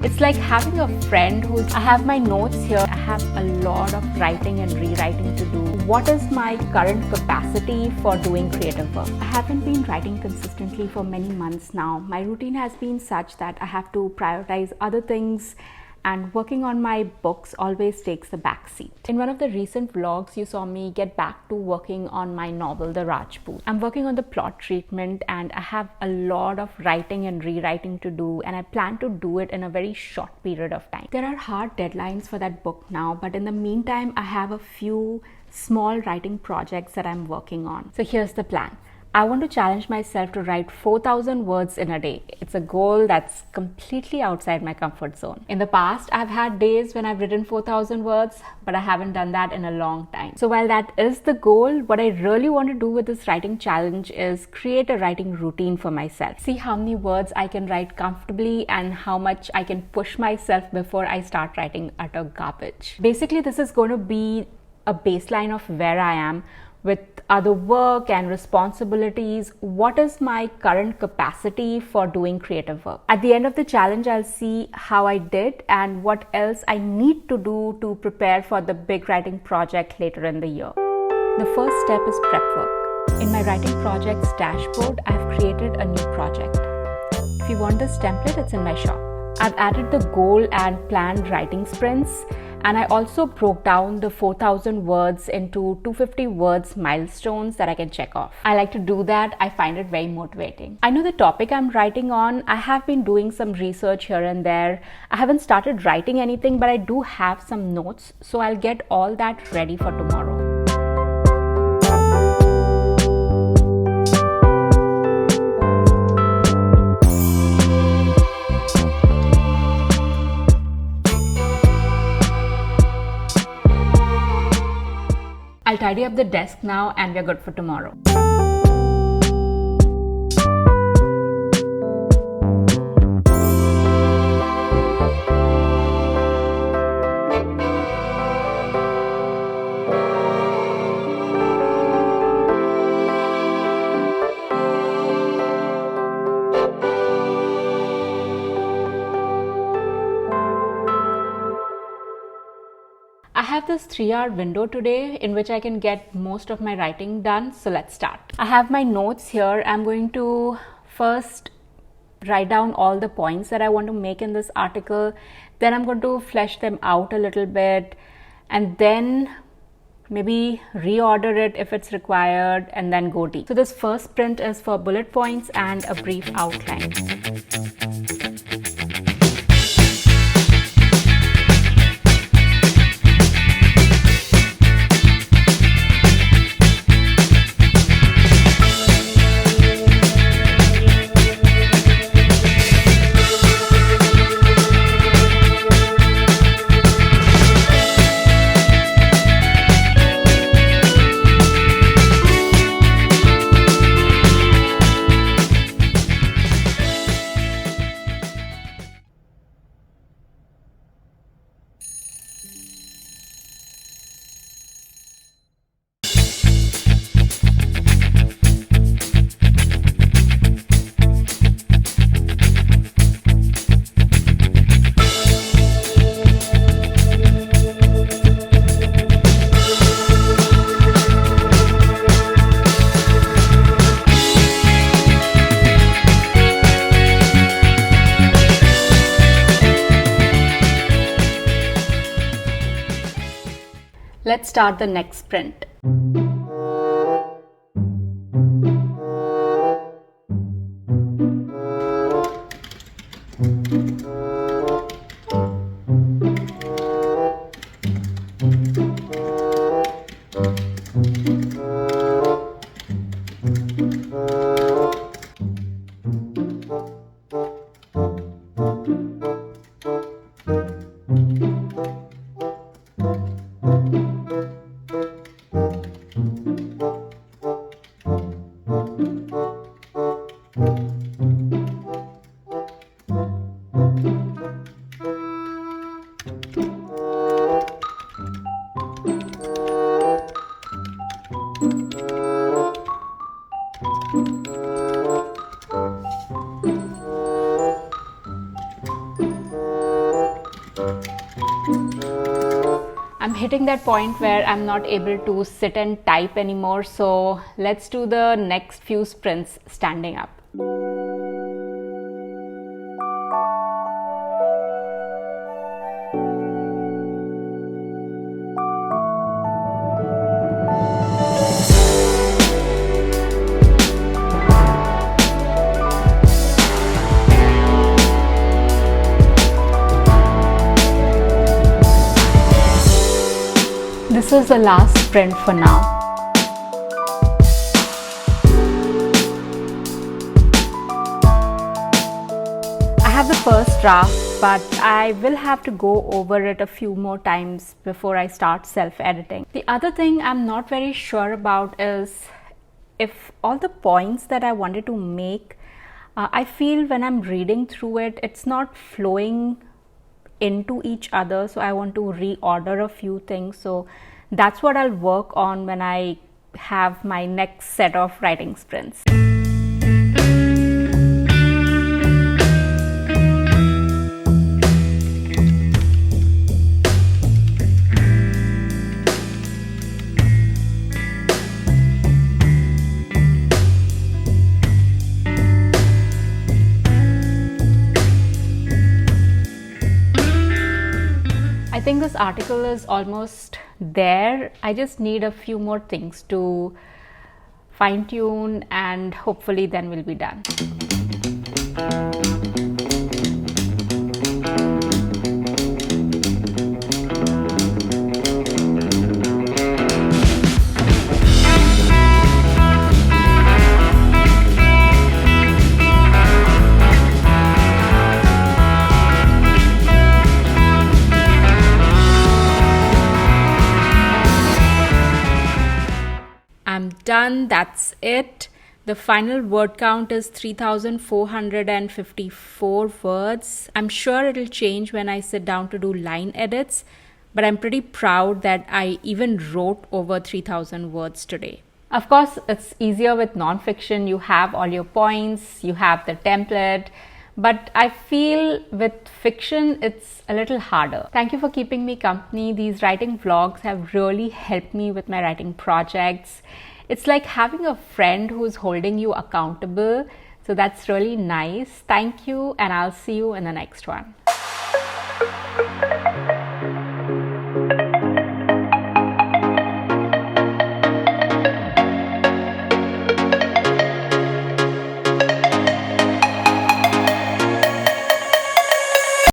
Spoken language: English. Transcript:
It's like having a friend I have my notes here. I have a lot of writing and rewriting to do. What is my current capacity for doing creative work? I haven't been writing consistently for many months now. My routine has been such that I have to prioritize other things, and working on my books always takes the back seat. In one of the recent vlogs, you saw me get back to working on my novel, The Rajput. I'm working on the plot treatment and I have a lot of writing and rewriting to do, and I plan to do it in a very short period of time. There are hard deadlines for that book now, but in the meantime, I have a few small writing projects that I'm working on. So here's the plan. I want to challenge myself to write 4,000 words in a day. It's a goal that's completely outside my comfort zone. In the past, I've had days when I've written 4,000 words, but I haven't done that in a long time. So while that is the goal, what I really want to do with this writing challenge is create a writing routine for myself. See how many words I can write comfortably and how much I can push myself before I start writing utter garbage. Basically, this is going to be a baseline of where I am with other work and responsibilities. What is my current capacity for doing creative work? At the end of the challenge, I'll see how I did and what else I need to do to prepare for the big writing project later in the year. The first step is prep work. In my writing project's dashboard, I've created a new project. If you want this template, it's in my shop. I've added the goal and planned writing sprints, and I also broke down the 4,000 words into 250 words milestones that I can check off. I like to do that. I find it very motivating. I know the topic I'm writing on. I have been doing some research here and there. I haven't started writing anything, but I do have some notes, so I'll get all that ready for tomorrow. I'll tidy up the desk now and we're good for tomorrow. I have this 3-hour window today in which I can get most of my writing done, so let's start. I have my notes here. I'm going to first write down all the points that I want to make in this article. Then I'm going to flesh them out a little bit and then maybe reorder it if it's required and then go deep. So this first sprint is for bullet points and a brief outline. Let's start the next sprint. I'm hitting that point where I'm not able to sit and type anymore, so let's do the next few sprints standing up. This is the last sprint for now. I have the first draft, but I will have to go over it a few more times before I start self-editing. The other thing I'm not very sure about is if all the points that I wanted to make, I feel when I'm reading through it, it's not flowing into each other, so I want to reorder a few things. So that's what I'll work on when I have my next set of writing sprints. I think this article is almost there. I just need a few more things to fine tune and hopefully then we'll be done. I'm done, that's it. The final word count is 3,454 words. I'm sure it'll change when I sit down to do line edits, but I'm pretty proud that I even wrote over 3,000 words today. Of course, it's easier with non-fiction. You have all your points, you have the template, but I feel with fiction, it's a little harder. Thank you for keeping me company. These writing vlogs have really helped me with my writing projects. It's like having a friend who's holding you accountable. So that's really nice. Thank you, and I'll see you in the next one.